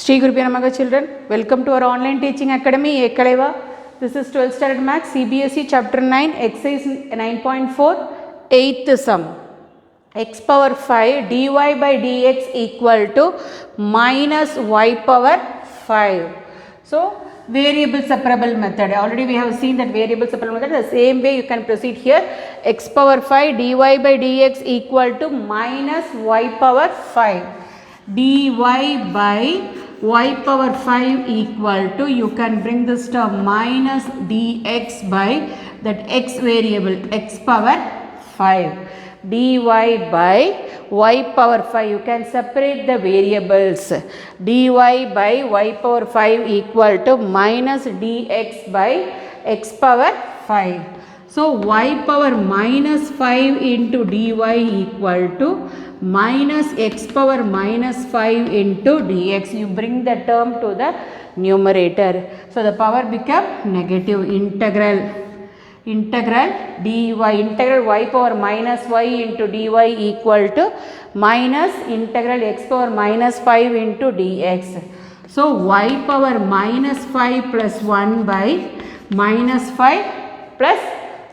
Sri Gurubhyo Namaha children, welcome to our online teaching academy Ekaleva. This is 12th standard maths CBSE chapter 9 exercise 9.4 8th sum. X power 5 dy by dx equal to minus y power 5. So variable separable method, already we have seen that variable separable method. The same way you can proceed here. X power 5 dy by dx equal to minus y power 5. dy by y power 5 equal to, you can bring this term minus dx by that x variable x power 5. dy by y power 5, you can separate the variables. dy by y power 5 equal to minus dx by x power 5. So y power minus 5 into dy equal to minus x power minus 5 into dx. You bring the term to the numerator. So the power become negative. Integral dy, integral y power minus y into dy equal to minus integral x power minus 5 into dx. So y power minus 5 plus 1 by minus 5 plus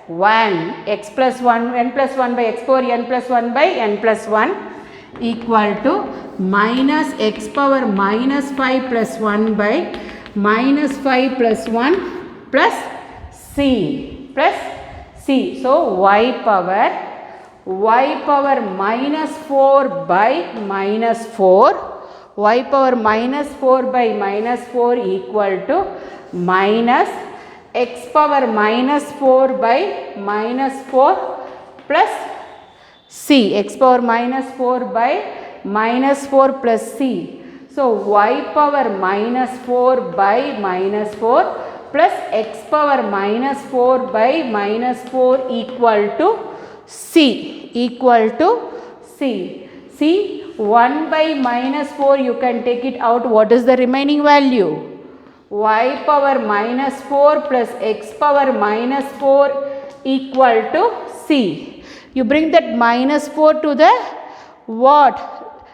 1, x plus 1, n plus 1 by x power n plus 1 by n plus 1 equal to minus x power minus 5 plus 1 by minus 5 plus 1 plus c plus c. So y power minus 4 by minus 4, y power minus 4 by minus 4 equal to minus x power minus 4 by minus 4 plus c, x power minus 4 by minus 4 plus c. So y power minus 4 by minus 4 plus x power minus 4 by minus 4 equal to c, See 1 by minus 4, you can take it out. What is the remaining value? Y power minus 4 plus x power minus 4 equal to c. You bring that minus 4 to the what?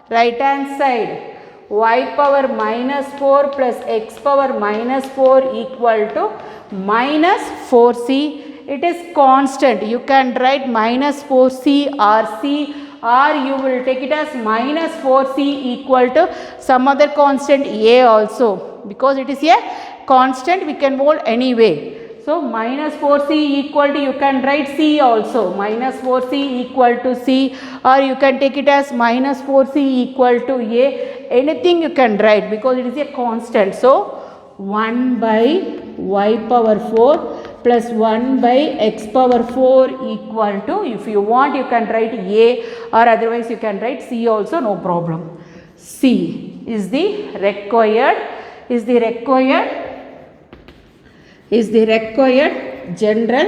Right hand side. Y power minus 4 plus x power minus 4 equal to minus 4c. It is constant. You can write minus 4c or c, or you will take it as minus 4c equal to some other constant a also, because it is a constant we can mold anyway. So minus 4c equal to, you can write c also, minus 4c equal to c, or you can take it as minus 4c equal to a, anything you can write because it is a constant. So 1 by y power 4 plus 1 by x power 4 equal to, if you want you can write a, or otherwise you can write c also, no problem. C is the required general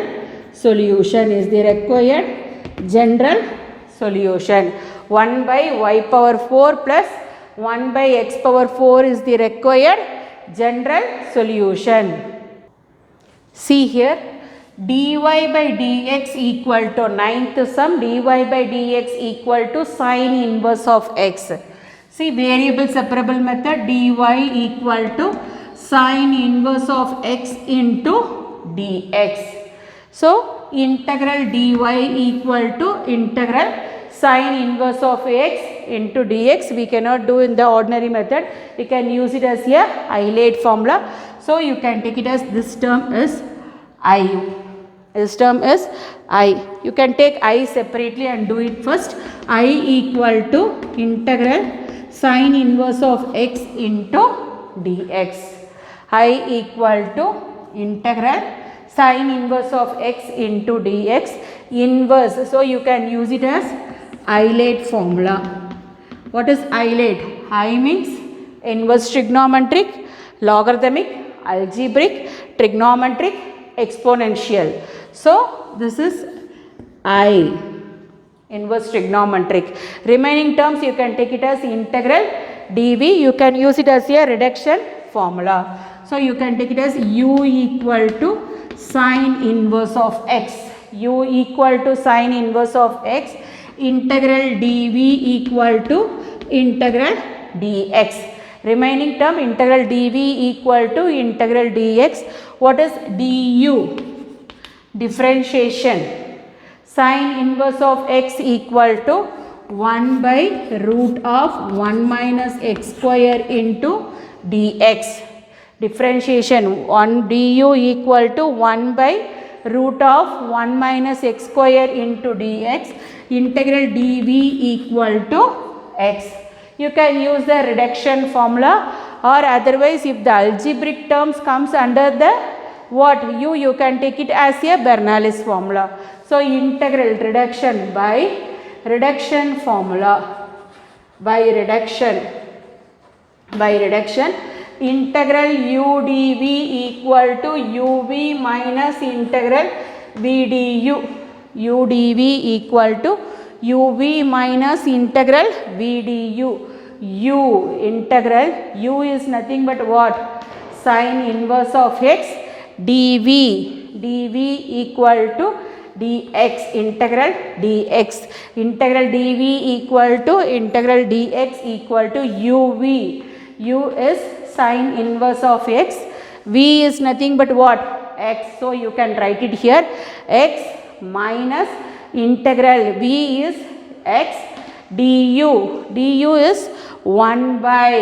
solution. 1 by y power 4 plus 1 by x power 4 is the required general solution. See here, dy by dx equal to 9th sum, dy by dx equal to sin inverse of x. See variable separable method, dy equal to sin inverse of x into dx. So integral dy equal to integral sin inverse of x into dx. We cannot do in the ordinary method. We can use it as a Eilert formula. So you can take it as this term is I. This term is I. You can take I separately and do it first. I equal to integral sin inverse of x into dx. I equal to integral sin inverse of x into dx. Inverse, so you can use it as Eilert formula. What is Eilert? I means inverse trigonometric, logarithmic, algebraic, trigonometric, exponential. So this is I, inverse trigonometric. Remaining terms you can take it as integral dv. You can use it as a reduction formula. So you can take it as u equal to sin inverse of x. U equal to sin inverse of x. Integral dv equal to integral dx. Remaining term integral dv equal to integral dx. What is du? Differentiation. Sine inverse of x equal to 1 by root of 1 minus x square into dx. Differentiation 1 du equal to 1 by root of 1 minus x square into dx. Integral dv equal to x. You can use the reduction formula, or otherwise if the algebraic terms comes under the what you can take it as a Bernoulli's formula. So integral reduction by reduction formula, by reduction integral u dv equal to uv minus integral v du. U dv equal to uv minus integral v du. U integral u is nothing but what? Sine inverse of x. dv equal to dx. Integral dx. Integral dv equal to integral dx equal to uv. U is sine inverse of x. V is nothing but what? X. So you can write it here. X minus integral v is x du. Du is 1 by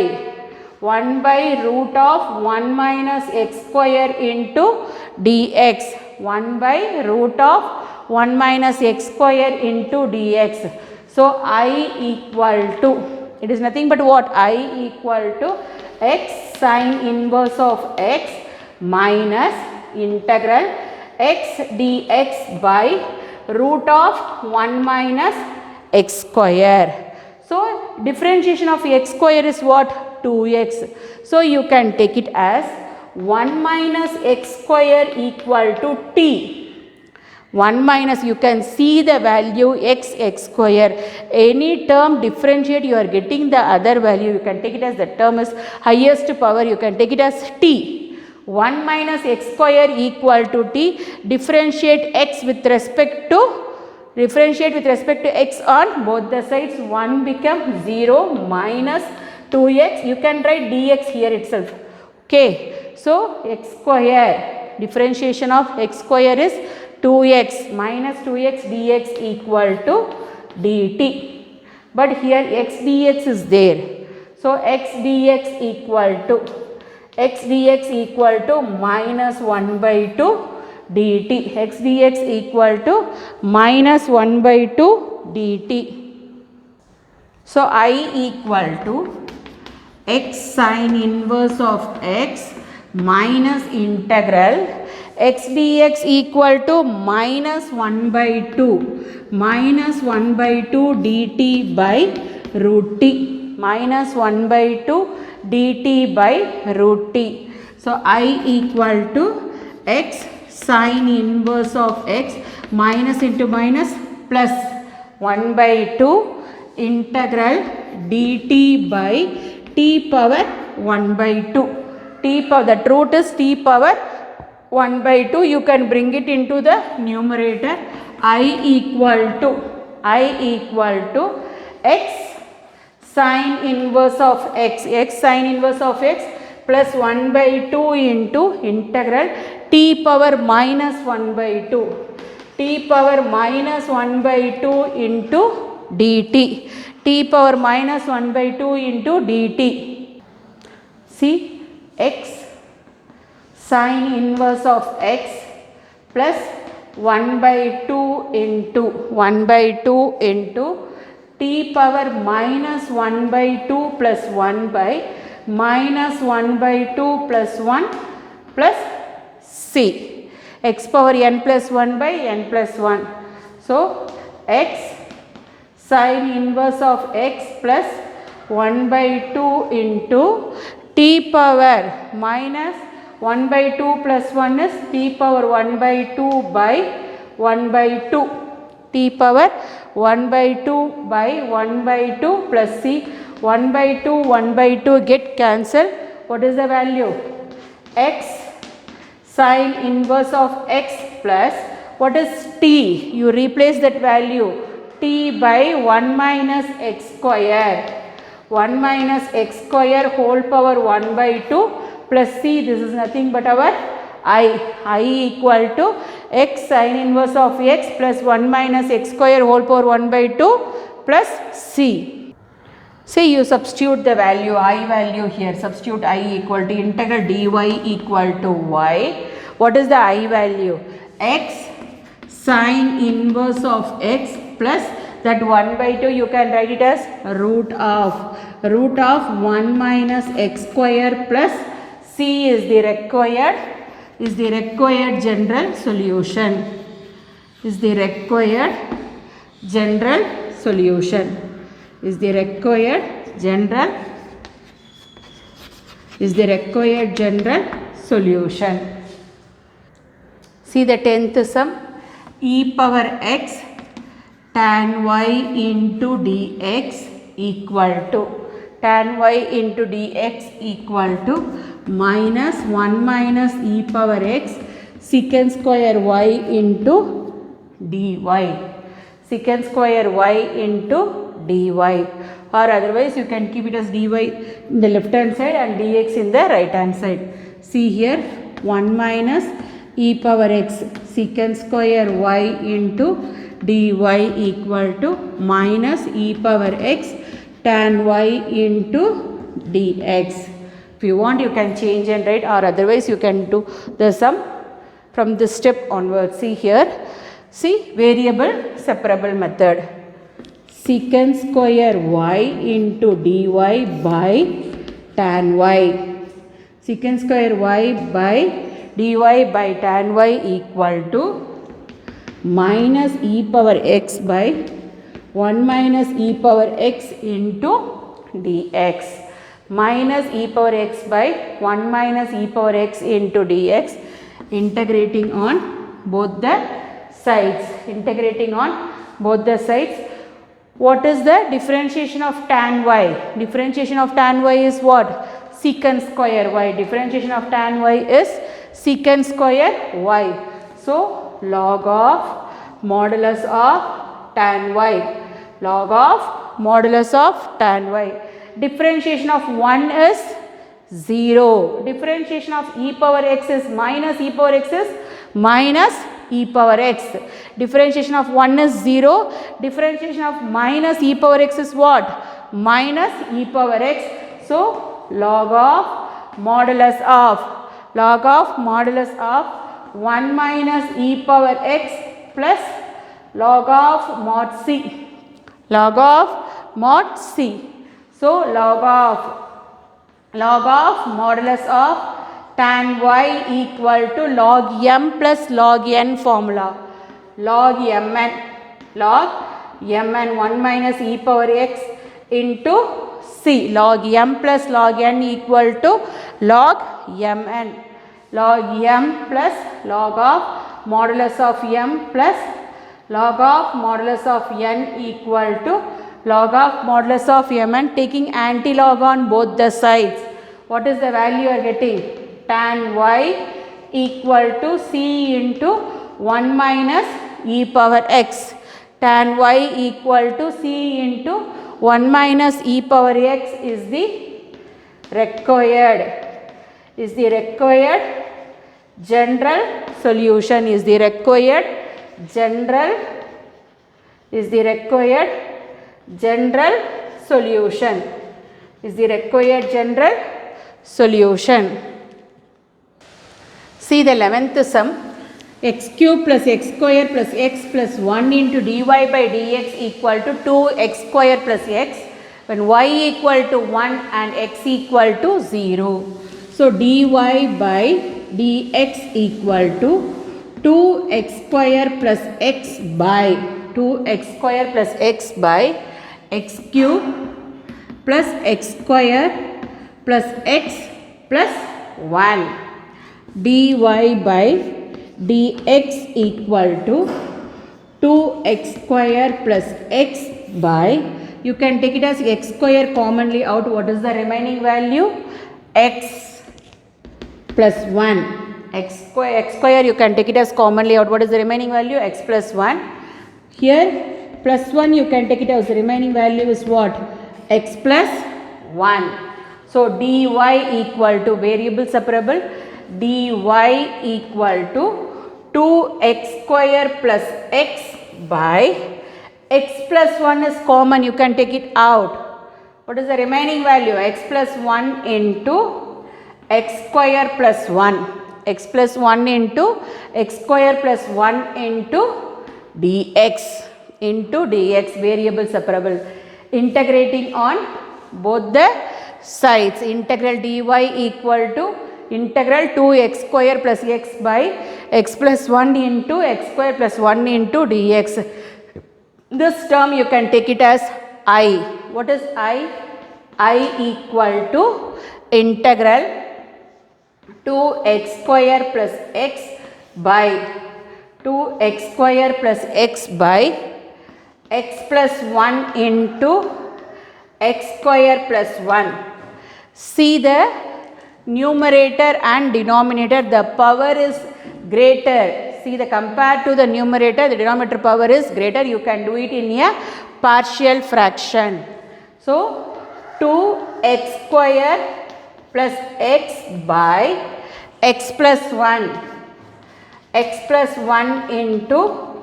root of 1 minus x square into dx. 1 by root of 1 minus x square into dx. So I equal to, it is nothing but what? I equal to x sine inverse of x minus integral x dx by root of 1 minus x square. So differentiation of x square is what? 2x. So you can take it as 1 minus x square equal to t. 1 minus, you can see the value x square. Any term differentiate, you are getting the other value. You can take it as the term is highest power. You can take it as t. 1 minus x square equal to t. Differentiate x with respect to x on both the sides. 1 becomes 0 minus 2x. You can write dx here itself. Okay. So x square, differentiation of x square is 2x minus 2x dx equal to dt. But here x dx is there. So x dx equal to minus 1 by 2 dt. X dx equal to minus 1 by 2 dt. So I equal to x sine inverse of x minus integral x dx equal to minus 1 by 2 dt by root t. Minus 1 by 2 dt by root t. So I equal to x sine inverse of x minus into minus plus 1 by 2 integral dt by t power 1 by 2. T power, that root is t power 1 by 2. You can bring it into the numerator. I equal to x sine inverse of x plus 1 by 2 into integral t power minus 1 by 2. T power minus 1 by 2 into dt. T power minus 1 by 2 into dt. See, x sine inverse of x plus 1 by 2 into t power minus 1 by 2 plus 1 by minus 1 by 2 plus 1 plus c. X power n plus 1 by n plus 1. So x sine inverse of x plus 1 by 2 into t power minus 1 by 2 plus 1 is t power 1 by 2 by 1 by 2. T power 1 by 2 by 1 by 2 plus c. 1 by 2 get cancelled. What is the value? X sine inverse of x plus what is t? You replace that value. T by 1 minus x square. 1 minus x square whole power 1 by 2 plus c, this is nothing but our I equal to x sin inverse of x plus 1 minus x square whole power 1 by 2 plus c. Say you substitute the value, I value here, substitute I equal to integral dy equal to y. What is the I value? X sin inverse of x plus that 1 by 2 you can write it as root of 1 minus x square plus c is the required general solution. Is the required general solution. Is the required general solution. See the 10th sum. E power x tan y into dx equal to minus 1 minus e power x secant square y into dy. Secant square y into dy, or otherwise you can keep it as dy in the left hand side and dx in the right hand side. See here 1 minus e power x secant square y into dy equal to minus e power x tan y into dx. If you want you can change and write, or otherwise you can do the sum from this step onwards. See here, see variable separable method. Secant square y into dy by tan y. Secant square y by dy by tan y equal to minus e power x by 1 minus e power x into dx. Minus e power x by 1 minus e power x into dx, integrating on both the sides. What is the differentiation of tan y? Differentiation of tan y is what? Secant square y. Differentiation of tan y is secant square y. So log of modulus of tan y. Log of modulus of tan y. Differentiation of 1 is 0. Differentiation of e power x is minus e power x is minus e power x. Differentiation of 1 is 0. Differentiation of minus e power x is what? Minus e power x. So log of modulus of 1 minus e power x plus log of mod c. Log of mod c. So log of modulus of tan y equal to log m plus log n formula. Log mn 1 minus e power x into c. Log m plus log n equal to log mn. Log m plus log of modulus of m plus log of modulus of n equal to log of modulus of mn, taking anti-log on both the sides. What is the value you are getting? Tan y equal to c into 1 minus e power x. Tan y equal to c into 1 minus e power x is the required general solution. Is the required general solution. Is the required general solution. See the 11th sum. X cube plus x square plus x plus 1 into dy by dx equal to 2x square plus x when y equal to 1 and x equal to 0. So dy by dx equal to 2x square plus x by 2x square plus x by x cube plus x square plus x plus 1. Dy by dx equal to 2x square plus x by, you can take it as x square commonly out. What is the remaining value? X plus 1. X square you can take it as commonly out. What is the remaining value? X plus 1. Here plus 1 you can take it as the remaining value is what? X plus 1. So dy equal to variable separable, dy equal to 2x square plus x by x plus 1 is common, you can take it out. What is the remaining value? X plus 1 into x square plus 1, x plus 1 into x square plus 1 into dx variable separable, integrating on both the sides. Integral dy equal to integral 2x square plus x by x plus 1 into x square plus 1 into dx. This term you can take it as I. What is I? I equal to integral 2x square plus x by 2x square plus x by x plus 1 into x square plus 1. See the numerator and denominator, the power is greater. See, the compared to the numerator, the denominator power is greater. You can do it in a partial fraction. So 2x square plus x by x plus 1, x plus 1 into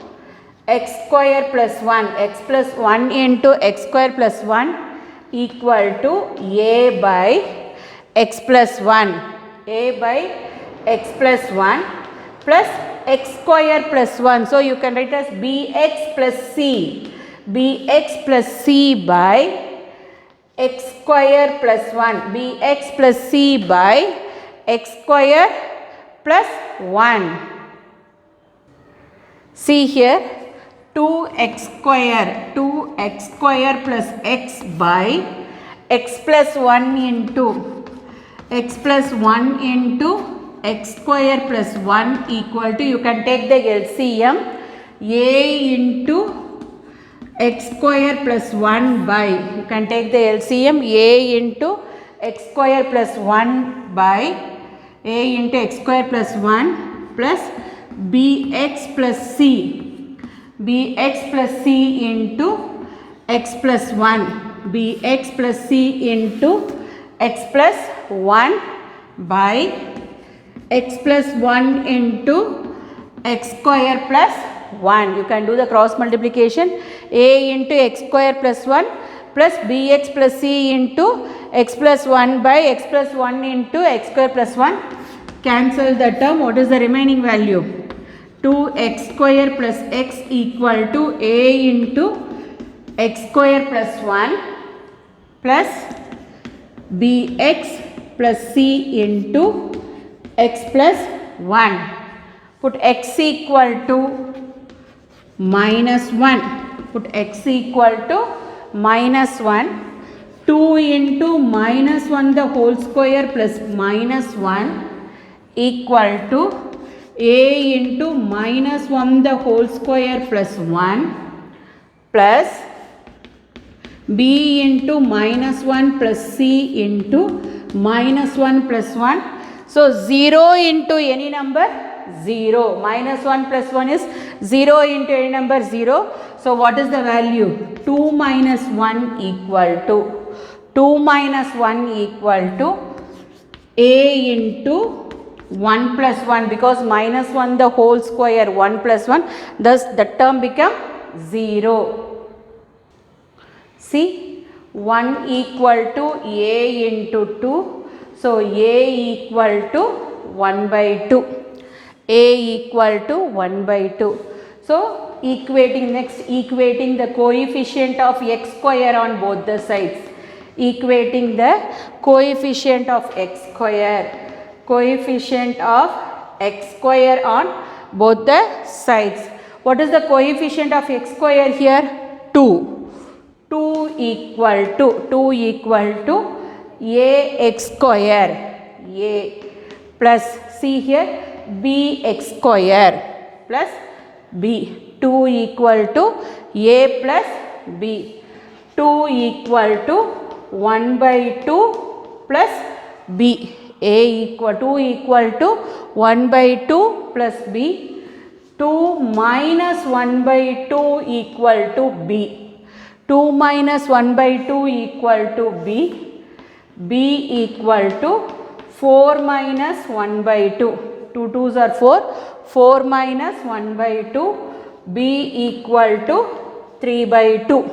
x square plus 1, x plus 1 into x square plus 1 equal to a by x plus 1, a by x plus 1 plus x square plus 1. So you can write as bx plus c, bx plus c by x square plus 1, bx plus c by x square plus 1. See here, 2x square plus x by x plus 1 into x plus 1 into x square plus 1 equal to, you can take the LCM, a into x square plus 1 by, you can take the LCM, a into x square plus 1 by a into x square plus 1 plus bx plus c, bx plus c into x plus 1, bx plus c into x plus 1 by x plus 1 into x square plus 1. You can do the cross multiplication, a into x square plus 1 plus bx plus c into x plus 1 by x plus 1 into x square plus 1. Cancel the term. What is the remaining value? 2x square plus x equal to a into x square plus 1 plus bx plus c into x plus 1. Put x equal to minus 1. Put x equal to minus 1. 2 into minus 1 the whole square plus minus 1 equal to a into minus 1 the whole square plus 1 plus b into minus 1 plus c into minus 1 plus 1. So 0 into any number 0, minus 1 plus 1 is 0 into any number 0. So what is the value? 2 minus 1 equal to 2 minus 1 equal to a into 1 plus 1, because minus 1 the whole square 1 plus 1, thus the term become 0. See, 1 equal to a into 2. So a equal to 1 by 2. A equal to 1 by 2. So equating, next equating the coefficient of x square on both the sides. Equating the coefficient of x square. Coefficient of x square on both the sides. What is the coefficient of x square here? 2. 2 equal to ax square, a plus, see here, bx square plus b. 2 equal to a plus b. 2 equal to 1 by 2 plus b. A equal 2 equal to 1 by 2 plus b. 2 minus 1 by 2 equal to b. 2 minus 1 by 2 equal to b. b equal to 4 minus 1 by 2. 2 2s are 4. 4 minus 1 by 2. b equal to 3 by 2.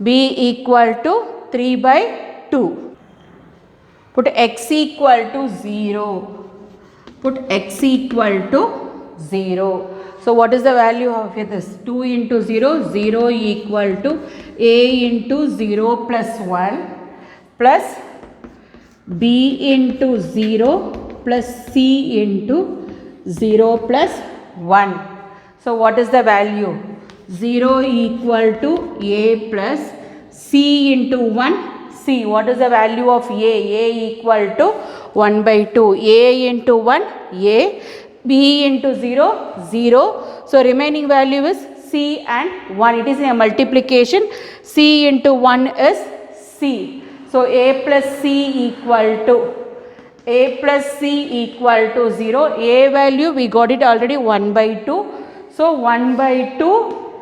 b equal to 3 by 2. Put x equal to 0. Put x equal to 0. So what is the value of this? 2 into 0, 0 equal to a into 0 plus 1 plus b into 0 plus c into 0 plus 1. So what is the value? 0 equal to a plus c into 1 c. What is the value of a? A equal to 1 by 2. A into 1 a. B into 0 0. So remaining value is c and 1. It is a multiplication. C into 1 is c. So a plus c equal to equal to 0. A value we got it already 1 by 2. So 1 by 2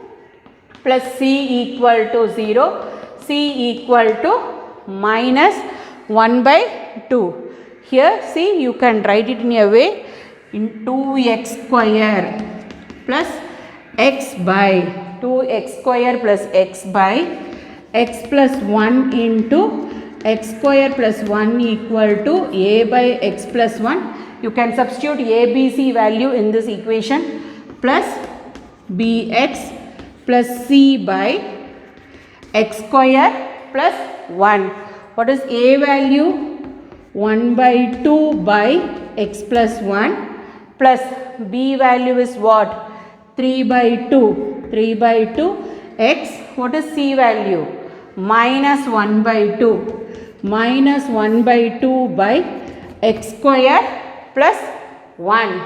plus c equal to 0. C equal to minus 1 by 2. Here see, you can write it in a way, in 2x square plus x by 2x square plus x by x plus 1 into x square plus 1 equal to a by x plus 1. You can substitute a, b, c value in this equation plus bx plus c by x square plus 1. What is a value? 1 by 2 by x plus 1 plus b value is what? 3 by 2. 3 by 2 x. What is c value? Minus 1 by 2. Minus 1 by 2 by x square plus 1.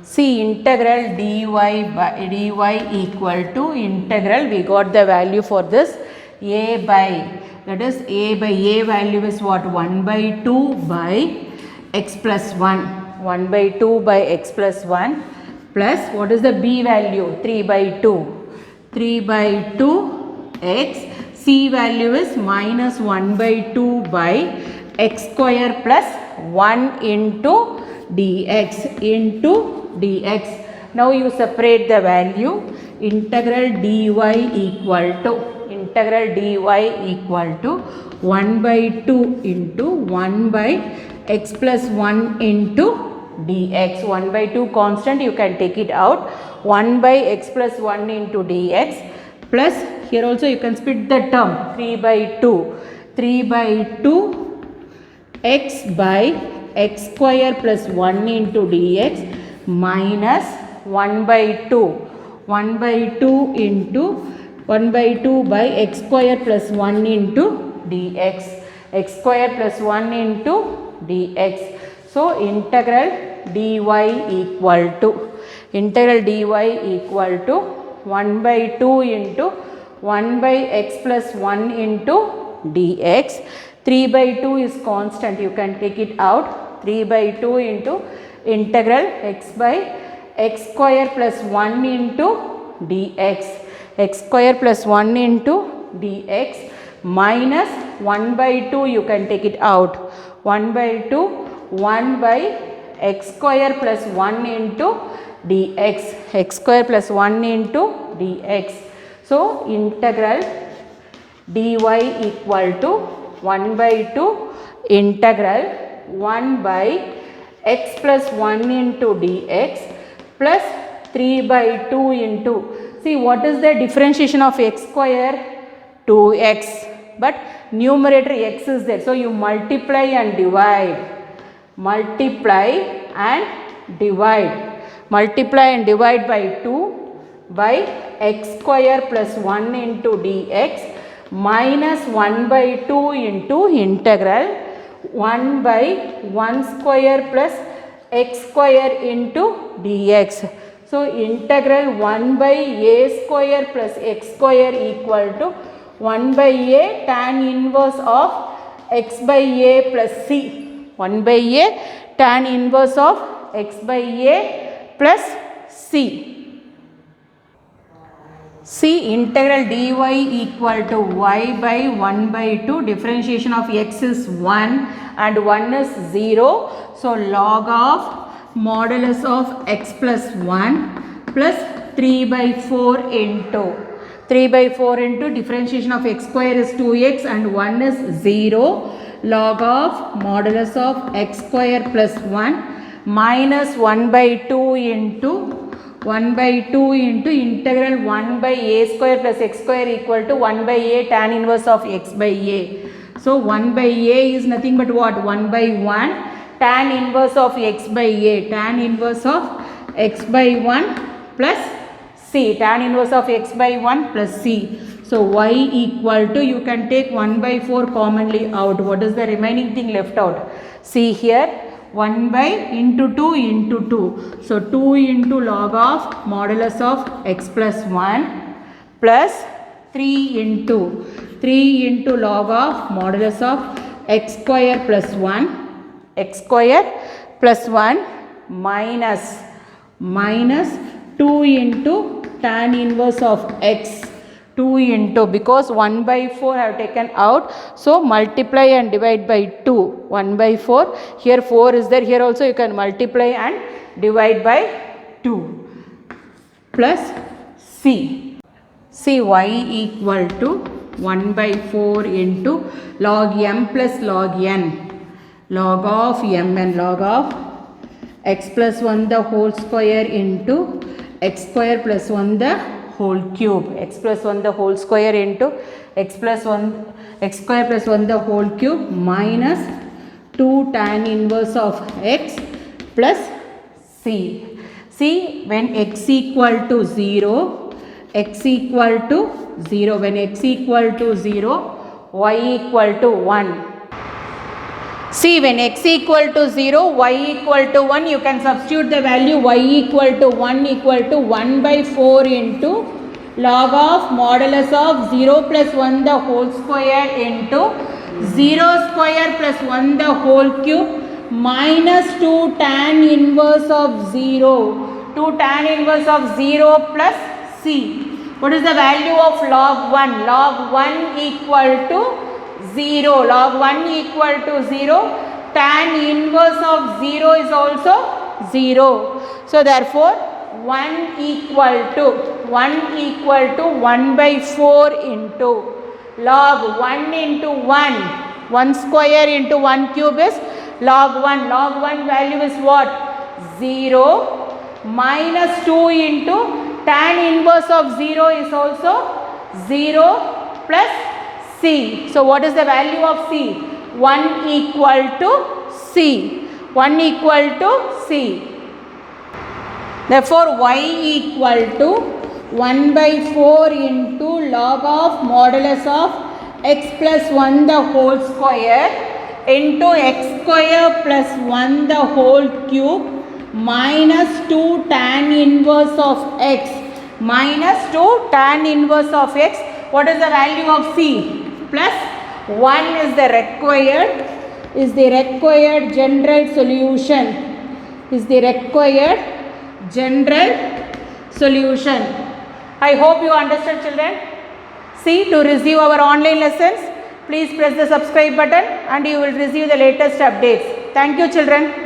See, integral dy by dy equal to integral, we got the value for this, a by, that is a by, a value is what? 1 by 2 by x plus 1. 1 by 2 by x plus 1 plus what is the b value? 3 by 2. 3 by 2 x. C value is minus 1 by 2 by x square plus 1 into dx into dx. Now you separate the value. Integral dy equal to 1 by 2 into 1 by x plus 1 into dx. 1 by 2 constant, you can take it out. 1 by x plus 1 into dx plus, here also you can split the term, 3 by 2. 3 by 2 x by x square plus 1 into dx minus 1 by 2. 1 by 2 into 1 by 2 by x square plus 1 into dx. X square plus 1 into dx. So integral dy equal to 1 by 2 into 1 by x plus 1 into dx. 3 by 2 is constant, you can take it out. 3 by 2 into integral x by x square plus 1 into dx. X square plus 1 into dx minus 1 by 2, you can take it out. 1 by 2, 1 by x square plus 1 into dx. X square plus 1 into dx. So integral dy equal to 1 by 2 integral 1 by x plus 1 into dx plus 3 by 2 into, see what is the differentiation of x square? 2x, but numerator x is there, so you multiply and divide. Multiply and divide by 2 by x square plus 1 into dx minus 1 by 2 into integral 1 by 1 square plus x square into dx. So integral 1 by a square plus x square equal to 1 by a tan inverse of x by a plus c. 1 by a tan inverse of x by a plus c. See, integral dy equal to y by 1 by 2, differentiation of x is 1 and 1 is 0. So, log of modulus of x plus 1 plus 3 by 4 into 3 by 4 into differentiation of x square is 2x and 1 is 0. Log of modulus of x square plus 1 minus 1 by 2 into 1 by 2 into integral 1 by a square plus x square equal to 1 by a tan inverse of x by a. So, 1 by a is nothing but what? 1 by 1 tan inverse of x by a, tan inverse of x by 1 plus c, tan inverse of x by 1 plus c. So, y equal to, you can take 1 by 4 commonly out. What is the remaining thing left out? See here, 1 by into 2 into 2. So, 2 into log of modulus of x plus 1 plus 3 into log of modulus of x square plus 1, x square plus 1 minus 2 into tan inverse of x, 2 into, because 1 by 4 I have taken out, so multiply and divide by 2, 1 by 4, here 4 is there, here also you can multiply and divide by 2 plus c. See, y equal to 1 by 4 into log m plus log n, log of mn, log of x plus 1 the whole square into x square plus 1 the whole cube, x plus 1 the whole square into x square plus 1 the whole cube minus 2 tan inverse of x plus c. See, when x equal to 0, when x equal to 0, y equal to 1. See, when x equal to 0, y equal to 1, you can substitute the value y equal to 1 by 4 into log of modulus of 0 plus 1 the whole square into 0 square plus 1 the whole cube minus 2 tan inverse of 0, 2 tan inverse of 0 plus c. What is the value of log 1? Log 1 equal to 0, log 1 equal to 0, tan inverse of 0 is also 0. So, therefore, 1 equal to 1 by 4 into log 1 into 1 square into 1 cube is log 1. Log 1 value is what? 0 minus 2 into tan inverse of 0 is also 0 plus c. So, what is the value of c? 1 equal to c. 1 equal to c. Therefore, y equal to 1 by 4 into log of modulus of x plus 1 the whole square into x square plus 1 the whole cube minus 2 tan inverse of x, minus 2 tan inverse of x. What is the value of c? Plus 1 is the required general solution, I hope you understood, children. See, to receive our online lessons, please press the subscribe button and you will receive the latest updates. Thank you, children.